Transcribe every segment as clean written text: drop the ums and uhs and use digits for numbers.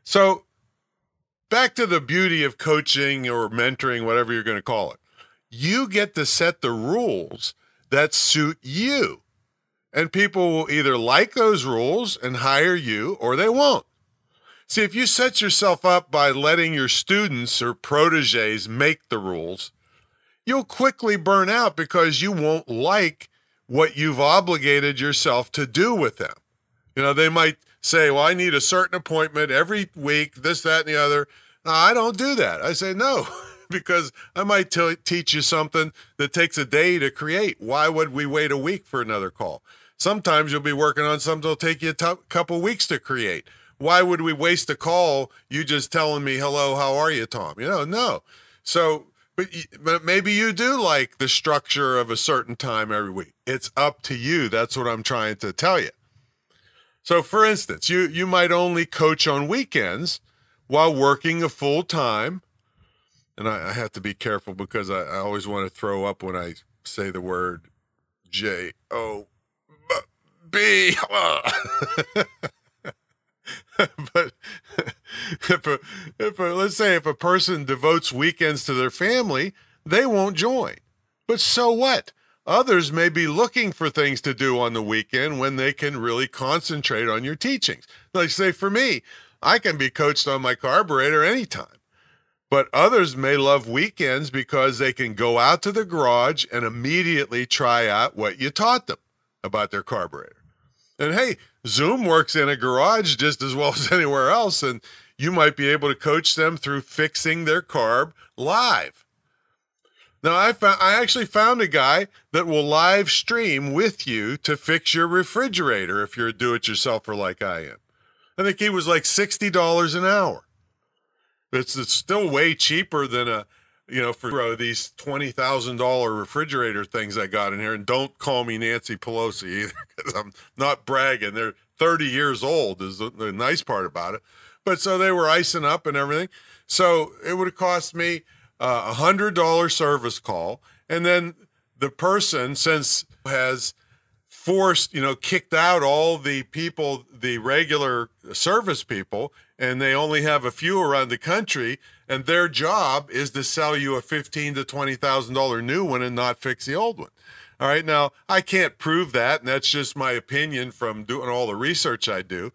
So back to the beauty of coaching or mentoring, whatever you're going to call it. You get to set the rules that suit you. And people will either like those rules and hire you or they won't. See, if you set yourself up by letting your students or proteges make the rules, you'll quickly burn out because you won't like what you've obligated yourself to do with them. They might say, well, I need a certain appointment every week, this, that, and the other. No, I don't do that. I say no, because I might teach you something that takes a day to create. Why would we wait a week for another call? Sometimes you'll be working on something that'll take you a couple weeks to create. Why would we waste a call you just telling me, hello, how are you, Tom? No. So, but maybe you do like the structure of a certain time every week. It's up to you. That's what I'm trying to tell you. So, for instance, you might only coach on weekends while working a full time. And I have to be careful because I always want to throw up when I say the word J-O-B. But let's say if a person devotes weekends to their family, they won't join. But so what? Others may be looking for things to do on the weekend when they can really concentrate on your teachings. Like say for me, I can be coached on my carburetor anytime. But others may love weekends because they can go out to the garage and immediately try out what you taught them about their carburetor. And hey, Zoom works in a garage just as well as anywhere else, and you might be able to coach them through fixing their carb live. Now, I actually found a guy that will live stream with you to fix your refrigerator if you're a do-it-yourselfer like I am. I think he was like $60 an hour. It's still way cheaper than for these $20,000 refrigerator things I got in here. And don't call me Nancy Pelosi either, because I'm not bragging. They're 30 years old is the nice part about it. But so they were icing up and everything. So it would have cost me $100 service call. And then the person, since has forced, kicked out all the people, the regular service people, and they only have a few around the country, and their job is to sell you a $15,000 to $20,000 new one and not fix the old one. All right, now, I can't prove that, and that's just my opinion from doing all the research I do,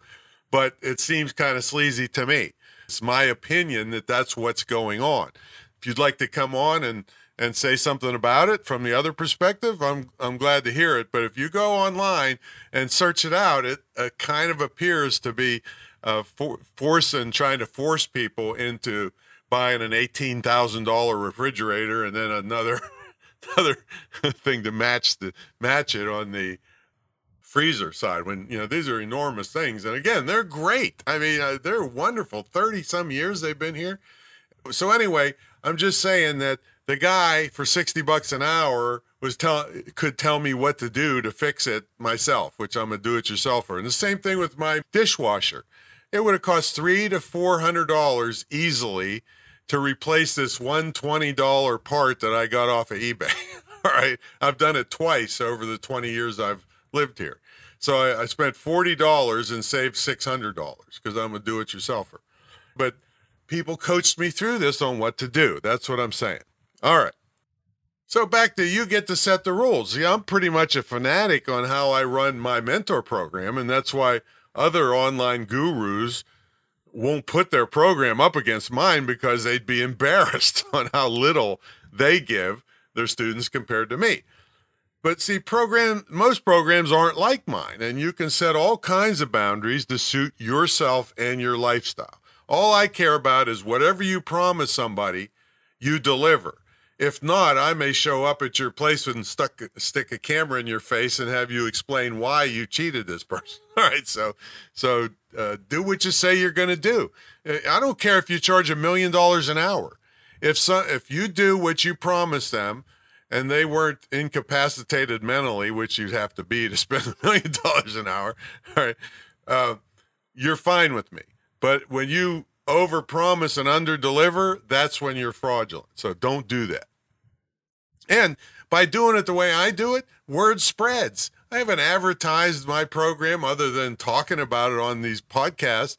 but it seems kind of sleazy to me. It's my opinion that that's what's going on. If you'd like to come on and say something about it from the other perspective, I'm glad to hear it. But if you go online and search it out, it kind of appears to be trying to force people into buying an $18,000 refrigerator and then another thing to match it on the freezer side. When these are enormous things, and again, they're great. I mean, they're wonderful. 30 some years they've been here. So anyway, I'm just saying that the guy for $60 an hour could tell me what to do to fix it myself, which I'm a do-it-yourselfer. And the same thing with my dishwasher. It would have cost $300 to $400 easily to replace this $120 part that I got off of eBay. All right, I've done it twice over the 20 years I've lived here. So I spent $40 and saved $600 because I'm a do-it-yourselfer. But people coached me through this on what to do. That's what I'm saying. All right. So back to you get to set the rules. See, I'm pretty much a fanatic on how I run my mentor program, and that's why other online gurus won't put their program up against mine because they'd be embarrassed on how little they give their students compared to me. But see, most programs aren't like mine, and you can set all kinds of boundaries to suit yourself and your lifestyle. All I care about is whatever you promise somebody, you deliver. If not, I may show up at your place and stick a camera in your face and have you explain why you cheated this person. All right, so do what you say you're going to do. I don't care if you charge $1 million an hour. If you do what you promised them, and they weren't incapacitated mentally, which you'd have to be to spend $1 million an hour, all right, you're fine with me. But when you overpromise and underdeliver, that's when you're fraudulent. So don't do that. And by doing it the way I do it, word spreads. I haven't advertised my program other than talking about it on these podcasts.